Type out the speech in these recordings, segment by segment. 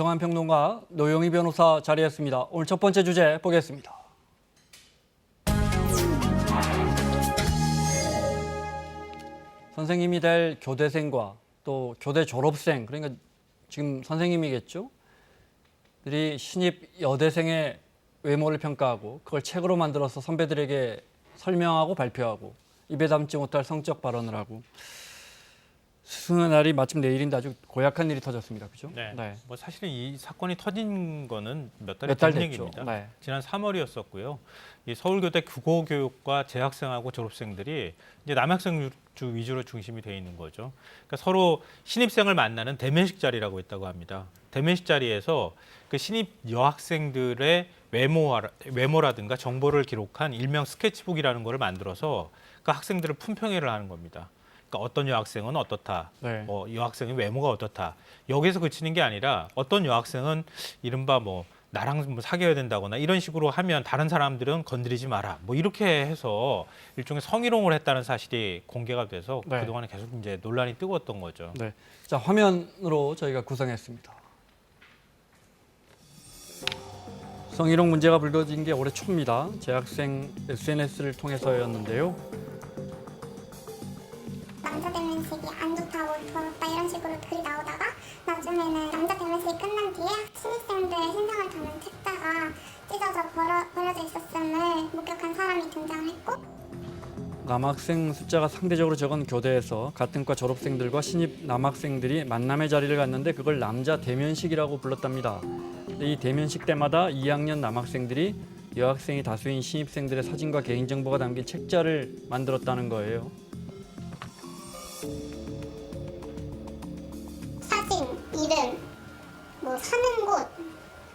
정성환 평론가, 노영희 변호사 자리했습니다. 오늘 첫 번째 주제 보겠습니다. 선생님이 될 교대생과 또 교대 졸업생, 그러니까 지금 선생님이겠죠? 들이 신입 여대생의 외모를 평가하고 그걸 책으로 만들어서 선배들에게 설명하고 발표하고 입에 담지 못할 성적 발언을 하고 스승의 날이 마침 내일인데 아주 고약한 일이 터졌습니다. 그죠? 네. 네. 뭐 사실은 이 사건이 터진 거는 몇 달이 몇 달 된 됐죠. 얘기입니다. 네. 지난 3월이었었고요. 이 서울교대 국어교육과 재학생하고 졸업생들이 이제 남학생 위주로 중심이 돼 있는 거죠. 그러니까 서로 신입생을 만나는 대면식 자리라고 있다고 합니다. 대면식 자리에서 그 신입 여학생들의 외모라든가 정보를 기록한 일명 스케치북이라는 거를 만들어서 그 학생들을 품평회를 하는 겁니다. 그러니까 어떤 여학생은 어떻다, 네. 뭐 여학생의 외모가 어떻다. 여기서 그치는 게 아니라 어떤 여학생은 이른바 뭐 나랑 뭐 사귀어야 된다거나 이런 식으로 하면 다른 사람들은 건드리지 마라. 뭐 이렇게 해서 일종의 성희롱을 했다는 사실이 공개가 돼서 네. 그동안에 계속 이제 논란이 뜨거웠던 거죠. 네. 자, 화면으로 저희가 구성했습니다. 성희롱 문제가 불거진 게 올해 초입니다. 재학생 SNS를 통해서였는데요. 남자 대면식이 안 좋다고 더럽다 이런 식으로 글이 나오다가 나중에는 남자 대면식이 끝난 뒤에 신입생들의 신상을 담은 책자가 찢어져 버려져 있었음을 목격한 사람이 등장했고 남학생 숫자가 상대적으로 적은 교대에서 같은 과 졸업생들과 신입 남학생들이 만남의 자리를 갖는데 그걸 남자 대면식이라고 불렀답니다. 이 대면식 때마다 2학년 남학생들이 여학생이 다수인 신입생들의 사진과 개인정보가 담긴 책자를 만들었다는 거예요. 사진, 이름, 뭐 사는 곳,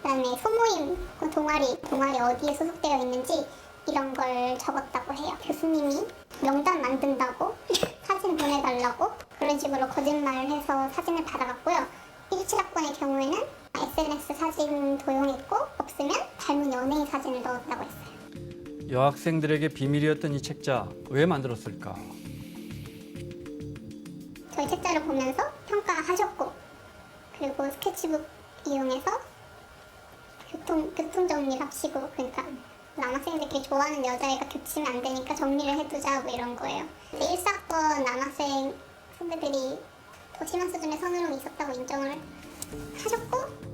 그다음에 소모임, 그 동아리 어디에 소속되어 있는지 이런 걸 적었다고 해요. 교수님이 명단 만든다고 사진 보내달라고 그런 식으로 거짓말을 해서 사진을 받아갔고요. 17학번의 경우에는 SNS 사진 도용했고 없으면 닮은 연예인 사진을 넣었다고 했어요. 여학생들에게 비밀이었던 이 책자 왜 만들었을까? 저희 책자를 보면서 평가하셨고 그리고 스케치북 이용해서 교통 정리를 합시고 그러니까 남학생들끼리 좋아하는 여자애가 겹치면 안 되니까 정리를 해두자 뭐 이런 거예요. 1사건 남학생 선배들이 더 심한 수준의 성희롱이 있었다고 인정을 하셨고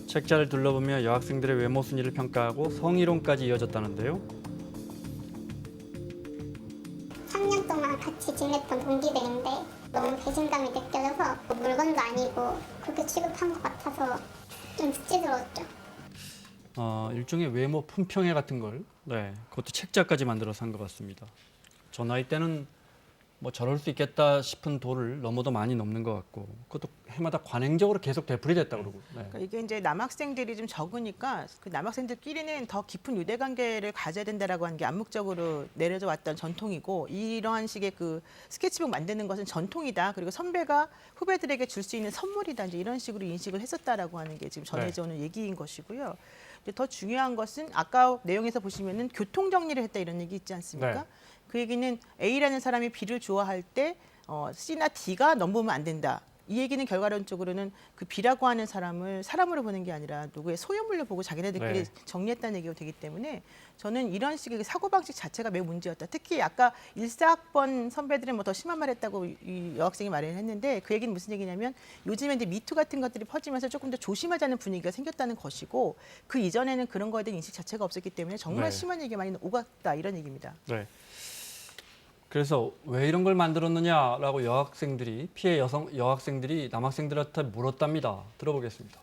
책자를 둘러보며 여학생들의 외모 순위를 평가하고 성희롱까지 이어졌다는데요. 3년 동안 같이 지냈던 동기들인데 너무 배신감이 느껴져서 물건도 아니고 그렇게 취급한 것 같아서 좀 씁쓸했죠. 일종의 외모 품평회 같은 걸, 네, 그것도 책자까지 만들어서 한 것 같습니다. 저 나이 때는 뭐 저럴 수 있겠다 싶은 도를 넘어도 많이 넘는 것 같고, 그것도 해마다 관행적으로 계속 되풀이됐다고 그러고. 네. 그러니까 이게 이제 남학생들이 좀 적으니까 그 남학생들끼리는 더 깊은 유대 관계를 가져야 된다라고 하는 게 암묵적으로 내려져 왔던 전통이고 이러한 식의 그 스케치북 만드는 것은 전통이다. 그리고 선배가 후배들에게 줄 수 있는 선물이다. 이제 이런 식으로 인식을 했었다라고 하는 게 지금 전해져 오는 얘기인 것이고요. 이제 더 중요한 것은 아까 내용에서 보시면은 교통 정리를 했다 이런 얘기 있지 않습니까? 네. 그 얘기는 A라는 사람이 B를 좋아할 때 C나 D가 넘보면 안 된다. 이 얘기는 결과론적으로는 그 B라고 하는 사람을 사람으로 보는 게 아니라 누구의 소유물로 보고 자기네들끼리 네. 정리했다는 얘기가 되기 때문에 저는 이런 식의 사고방식 자체가 매우 문제였다. 특히 아까 1사학번 선배들은 뭐 더 심한 말 했다고 이 여학생이 말을 했는데 그 얘기는 무슨 얘기냐면 요즘에 이제 미투 같은 것들이 퍼지면서 조금 더 조심하자는 분위기가 생겼다는 것이고 그 이전에는 그런 거에 대한 인식 자체가 없었기 때문에 정말 네. 심한 얘기가 많이 오갔다 이런 얘기입니다. 네. 그래서 왜 이런 걸 만들었느냐라고 피해 여학생들이 남학생들한테 물었답니다. 들어보겠습니다.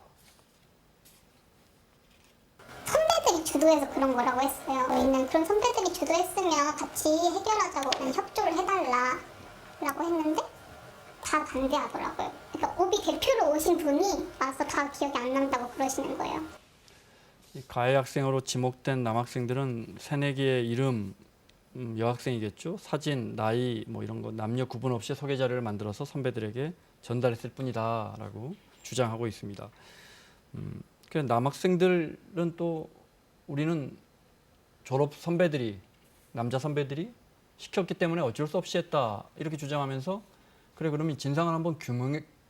선배들이 주도해서 그런 거라고 했어요. 저희는 그런 선배들이 주도했으면 같이 해결하자고 그냥 협조를 해달라고 했는데 다 반대하더라고요. 그러니까 오비 대표로 오신 분이 와서 다 기억이 안 난다고 그러시는 거예요. 이 가해 학생으로 지목된 남학생들은 새내기의 이름, 여학생이겠죠. 사진, 나이 뭐 이런 거 남녀 구분 없이 소개 자료를 만들어서 선배들에게 전달했을 뿐이다라고 주장하고 있습니다. 그래서 남학생들은 또 우리는 졸업 선배들이 남자 선배들이 시켰기 때문에 어쩔 수 없이 했다 이렇게 주장하면서 그래 그러면 진상을 한번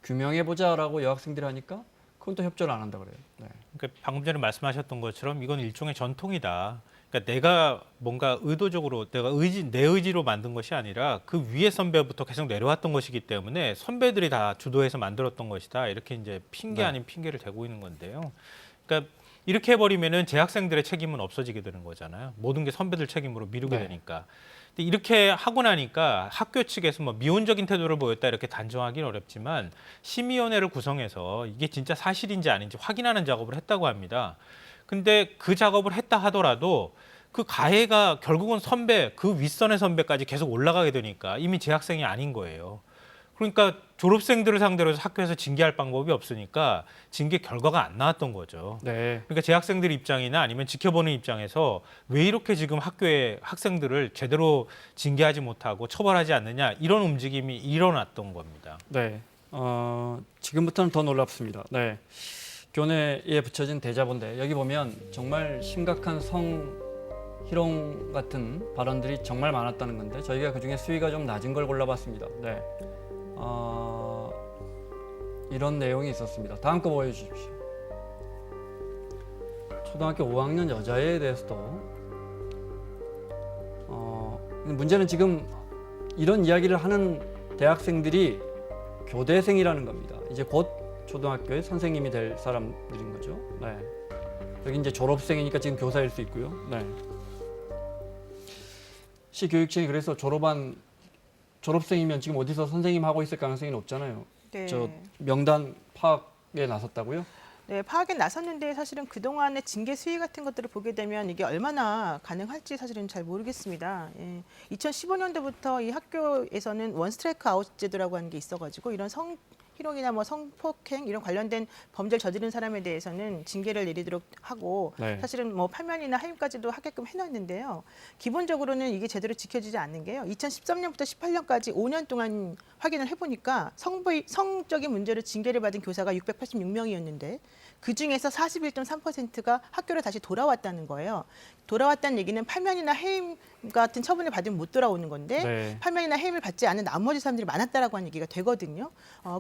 규명해 보자라고 여학생들이 하니까 그건 또 협조를 안 한다 그래요. 네. 그러니까 방금 전에 말씀하셨던 것처럼 이건 일종의 전통이다. 그러니까 내가 뭔가 의도적으로 내 의지로 만든 것이 아니라 그 위에 선배부터 계속 내려왔던 것이기 때문에 선배들이 다 주도해서 만들었던 것이다. 이렇게 이제 핑계 네. 아닌 핑계를 대고 있는 건데요. 그러니까 이렇게 해버리면은 재학생들의 책임은 없어지게 되는 거잖아요. 모든 게 선배들 책임으로 미루게 네. 되니까. 근데 이렇게 하고 나니까 학교 측에서 뭐 미온적인 태도를 보였다 이렇게 단정하기는 어렵지만 심의위원회를 구성해서 이게 진짜 사실인지 아닌지 확인하는 작업을 했다고 합니다. 근데 그 작업을 했다 하더라도 그 가해가 결국은 선배, 그 윗선의 선배까지 계속 올라가게 되니까 이미 재학생이 아닌 거예요. 그러니까 졸업생들을 상대로 해서 학교에서 징계할 방법이 없으니까 징계 결과가 안 나왔던 거죠. 네. 그러니까 재학생들 입장이나 아니면 지켜보는 입장에서 왜 이렇게 지금 학교의 학생들을 제대로 징계하지 못하고 처벌하지 않느냐 이런 움직임이 일어났던 겁니다. 네. 지금부터는 더 놀랍습니다. 네. 교내에 붙여진 대자본데 여기 보면 정말 심각한 성희롱 같은 발언들이 정말 많았다는 건데 저희가 그중에 수위가 좀 낮은 걸 골라봤습니다. 네. 이런 내용이 있었습니다. 다음 거 보여주십시오. 초등학교 5학년 여자애에 대해서도 문제는 지금 이런 이야기를 하는 대학생들이 교대생이라는 겁니다. 이제 곧 초등학교의 선생님이 될 사람들인 거죠. 네. 여기 이제 졸업생이니까 지금 교사일 수 있고요. 네. 시교육청이 그래서 졸업생이면 지금 어디서 선생님 하고 있을 가능성이 높잖아요. 네. 저 명단 파악에 나섰다고요? 네, 파악에 나섰는데 사실은 그동안의 징계 수위 같은 것들을 보게 되면 이게 얼마나 가능할지 사실은 잘 모르겠습니다. 2015년도부터 이 학교에서는 원 스트라이크 아웃 제도라고 하는 게 있어가지고 이런 성희롱이나 뭐 성폭행 이런 관련된 범죄를 저지른 사람에 대해서는 징계를 내리도록 하고 네. 사실은 뭐 파면이나 하임까지도 하게끔 해놨는데요. 기본적으로는 이게 제대로 지켜지지 않는 게요. 2013년부터 18년까지 5년 동안 확인을 해보니까 성적인 문제로 징계를 받은 교사가 686명이었는데 그중에서 41.3%가 학교로 다시 돌아왔다는 거예요. 돌아왔다는 얘기는 파면이나 해임 같은 처분을 받으면 못 돌아오는 건데 네. 파면이나 해임을 받지 않은 나머지 사람들이 많았다라고 하는 얘기가 되거든요.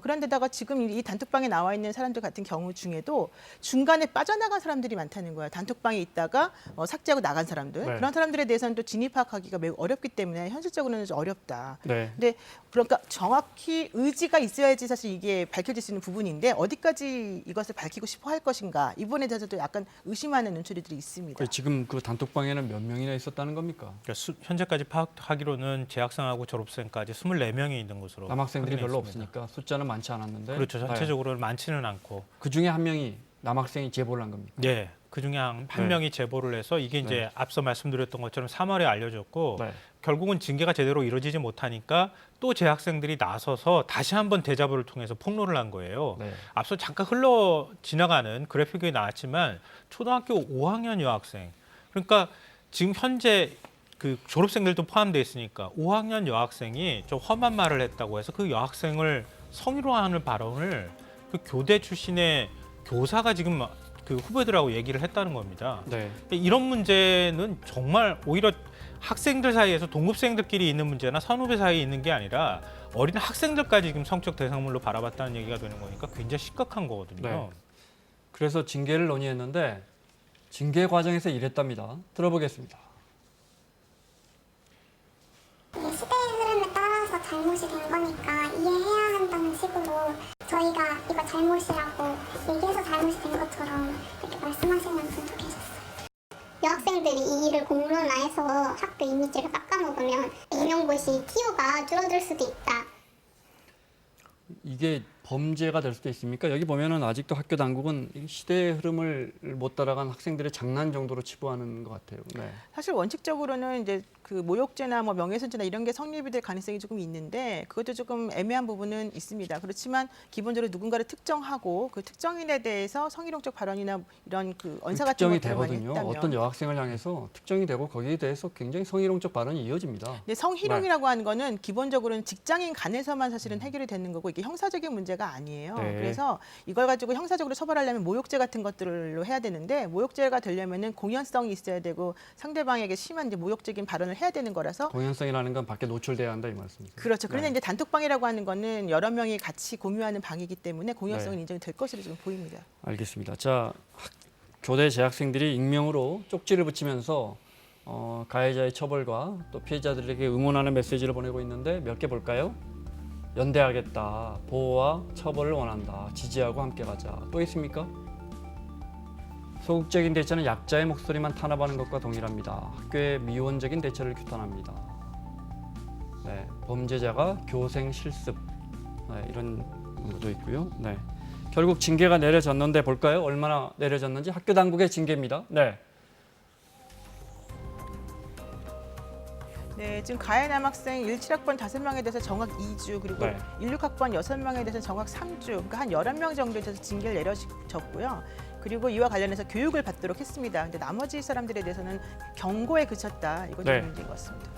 그런데다가 지금 이 단톡방에 나와 있는 사람들 같은 경우 중에도 중간에 빠져나간 사람들이 많다는 거예요. 단톡방에 있다가 삭제하고 나간 사람들. 네. 그런 사람들에 대해서는 또 진입 파악하기가 매우 어렵기 때문에 현실적으로는 좀 어렵다. 네. 근데 그러니까 정확히 의지가 있어야지 사실 이게 밝혀질 수 있는 부분인데 어디까지 이것을 밝히고 싶어 할 것인가 이 부분에 대해서도 약간 의심하는 눈초리들이 있습니다. 지금 그 단톡방에는 몇 명이나 있었다는 겁니까? 그러니까 현재까지 파악하기로는 재학생하고 졸업생까지 24명이 있는 것으로 남학생들이 별로 확인했습니다. 없으니까 숫자는 많지 않았는데 그렇죠. 네. 전체적으로는 많지는 않고. 그 중에 한 명이 남학생이 제보를 한 겁니까? 네. 그중에 한 네. 명이 제보를 해서 이게 이제 네. 앞서 말씀드렸던 것처럼 3월에 알려졌고 네. 결국은 징계가 제대로 이루어지지 못하니까 또 재학생들이 나서서 다시 한번 대자보를 통해서 폭로를 한 거예요. 네. 앞서 잠깐 흘러 지나가는 그래픽이 나왔지만 초등학교 5학년 여학생 그러니까 지금 현재 그 졸업생들도 포함되어 있으니까 5학년 여학생이 좀 험한 말을 했다고 해서 그 여학생을 성희롱하는 발언을 그 교대 출신의 교사가 지금 그 후배들하고 얘기를 했다는 겁니다. 네. 이런 문제는 정말 오히려 학생들 사이에서 동급생들끼리 있는 문제나 선후배 사이에 있는 게 아니라 어린 학생들까지 지금 성적 대상물로 바라봤다는 얘기가 되는 거니까 굉장히 심각한 거거든요. 네. 그래서 징계를 논의했는데 징계 과정에서 이랬답니다. 들어보겠습니다. 시대의 흐름에 따라서 잘못이 된 거니까 이해해야 한다는 식으로 저희가 이거 잘못이라고 얘기해서 잘못이 된 것처럼 이렇게 말씀하시는 분도 계셨어요. 여학생들이 이 일을 공론화해서 학교 이미지를 깎아먹으면 임용고시 TU가 줄어들 수도 있다. 이게 범죄가 될 수도 있습니까? 여기 보면은 아직도 학교 당국은 이 시대의 흐름을 못 따라간 학생들의 장난 정도로 치부하는 것 같아요. 네. 사실 원칙적으로는 이제 그 모욕죄나 뭐 명예훼손죄나 이런 게 성립이 될 가능성이 조금 있는데 그것도 조금 애매한 부분은 있습니다. 그렇지만 기본적으로 누군가를 특정하고 그 특정인에 대해서 성희롱적 발언이나 이런 그 언사 같은 특정이 것들을 많이 되거든요. 했다면 어떤 여학생을 향해서 특정이 되고 거기에 대해서 굉장히 성희롱적 발언이 이어집니다. 근데 성희롱이라고 하는 거는 기본적으로는 직장인 간에서만 사실은 해결이 되는 거고 이게 형사적인 문제가 문제가 아니에요. 네. 그래서 이걸 가지고 형사적으로 처벌하려면 모욕죄 같은 것들로 해야 되는데 모욕죄가 되려면은 공연성이 있어야 되고 상대방에게 심한 이제 모욕적인 발언을 해야 되는 거라서 공연성이라는 건 밖에 노출돼야 한다 이 말씀이죠. 그렇죠. 그런데 네. 이제 단톡방이라고 하는 거는 여러 명이 같이 공유하는 방이기 때문에 공연성은 네. 인정이 될 것으로 지금 보입니다. 알겠습니다. 자, 교대 재학생들이 익명으로 쪽지를 붙이면서 가해자의 처벌과 또 피해자들에게 응원하는 메시지를 보내고 있는데 몇 개 볼까요? 연대하겠다. 보호와 처벌을 원한다. 지지하고 함께 가자. 또 있습니까? 소극적인 대처는 약자의 목소리만 탄압하는 것과 동일합니다. 학교의 미온적인 대처를 규탄합니다. 네, 범죄자가 교생 실습. 네, 이런 것도 있고요. 네. 결국 징계가 내려졌는데 볼까요? 얼마나 내려졌는지 학교 당국의 징계입니다. 네. 네, 지금 가해 남학생 17학번 5명에 대해서 정학 2주 그리고 네. 16학번 6명에 대해서 정학 3주 그러니까 한 11명 정도에 대해서 징계를 내려졌고요. 그리고 이와 관련해서 교육을 받도록 했습니다. 근데 나머지 사람들에 대해서는 경고에 그쳤다. 이것이 네. 문제인 것 같습니다.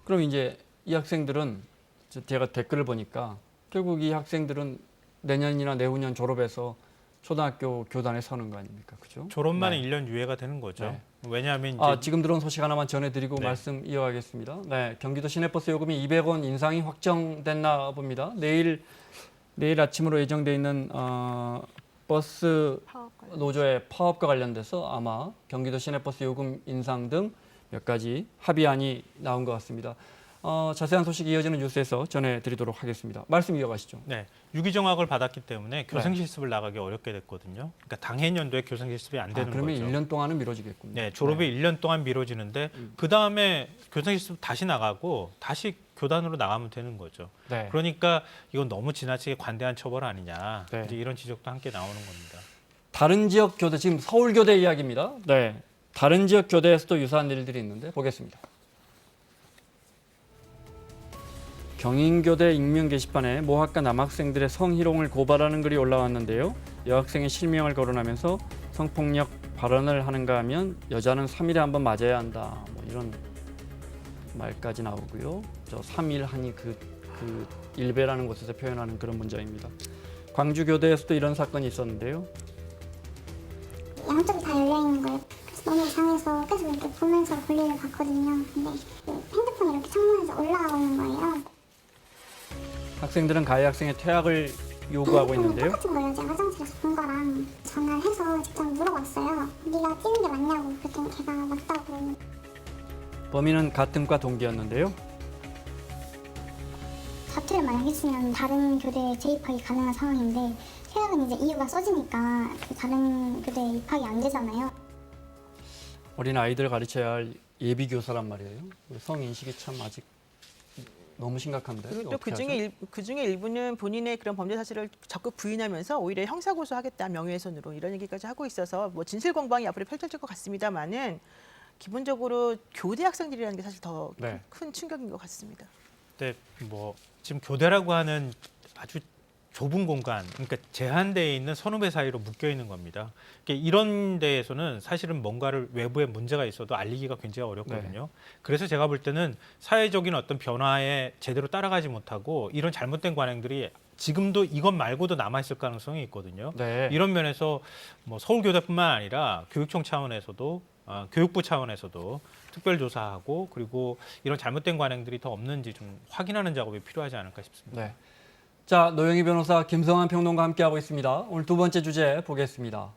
그럼 이제 이 학생들은 제가 댓글을 보니까 결국 이 학생들은 내년이나 내후년 졸업해서 초등학교 교단에 서는 거 아닙니까? 그죠? 졸업만에 네. 1년 유예가 되는 거죠. 네. 왜냐하면 이제 지금 들어온 소식 하나만 전해드리고 네. 말씀 이어가겠습니다. 네, 경기도 시내버스 요금이 200원 인상이 확정됐나 봅니다. 내일 아침으로 예정돼 있는 버스 노조의 파업과 관련돼서 아마 경기도 시내버스 요금 인상 등 몇 가지 합의안이 나온 것 같습니다. 자세한 소식 이어지는 뉴스에서 전해드리도록 하겠습니다. 말씀 이어가시죠. 네, 유기정학을 받았기 때문에 교생 실습을 나가기 어렵게 됐거든요. 그러니까 당해 연도에 교생 실습이 안 되는 그러면 거죠. 1년 동안은 미뤄지겠군요. 네, 졸업이 1년 동안 미뤄지는데 그 다음에 교생 실습 다시 나가고 다시 교단으로 나가면 되는 거죠. 네. 그러니까 이건 너무 지나치게 관대한 처벌 아니냐. 네. 이제 이런 지적도 함께 나오는 겁니다. 다른 지역 교대, 지금 서울교대 이야기입니다. 네. 다른 지역 교대에서도 유사한 일들이 있는데 보겠습니다. 경인교대 익명 게시판에 모 학과 남학생들의 성희롱을 고발하는 글이 올라왔는데요. 여학생이 실명을 거론하면서 성폭력 발언을 하는가 하면 여자는 3일에 한 번 맞아야 한다. 뭐 이런 말까지 나오고요. 저 3일 하니 그 일베라는 곳에서 표현하는 그런 문장입니다. 광주교대에서도 이런 사건이 있었는데요. 양쪽이 다 열려있는 거예요. 그래서 너무 이상해서 계속 이렇게 보면서 볼일을 봤거든요. 근데 그 핸드폰이 이렇게 창문에서 올라오는 거예요. 학생들은 가해 학생의 퇴학을 요구하고 있는데요. 똑같은 거예요. 제가 화장실에서 본 거랑 전화를 해서 직접 물어봤어요. 네가 찍은 게 맞냐고. 그랬더니 걔가 맞다고. 범인은 같은 과 동기였는데요. 자퇴를 만약 했으면 다른 교대에 재입학이 가능한 상황인데 퇴학은 이제 이유가 써지니까 그 다른 교대에 입학이 안 되잖아요. 어린 아이들을 가르쳐야 할 예비 교사란 말이에요. 성인식이 참 아직 너무 심각한데. 그리고 또 어떻게 그중에 일부는 본인의 그런 범죄 사실을 적극 부인하면서 오히려 형사고소하겠다 명예훼손으로 이런 얘기까지 하고 있어서 뭐 진실 공방이 앞으로 펼쳐질 것 같습니다만은 기본적으로 교대 학생들이라는 게 사실 더 큰 네. 충격인 것 같습니다. 근데 뭐 지금 교대라고 하는 아주 좁은 공간, 그러니까 제한되어 있는 선후배 사이로 묶여 있는 겁니다. 그러니까 이런 데에서는 사실은 뭔가를 외부에 문제가 있어도 알리기가 굉장히 어렵거든요. 그래서 제가 볼 때는 사회적인 어떤 변화에 제대로 따라가지 못하고 이런 잘못된 관행들이 지금도 이것 말고도 남아있을 가능성이 있거든요. 네. 이런 면에서 뭐 서울교대뿐만 아니라 교육청 차원에서도 교육부 차원에서도 특별조사하고 그리고 이런 잘못된 관행들이 더 없는지 좀 확인하는 작업이 필요하지 않을까 싶습니다. 네. 자, 노영희 변호사, 김성환 평론가 함께하고 있습니다. 오늘 두 번째 주제 보겠습니다.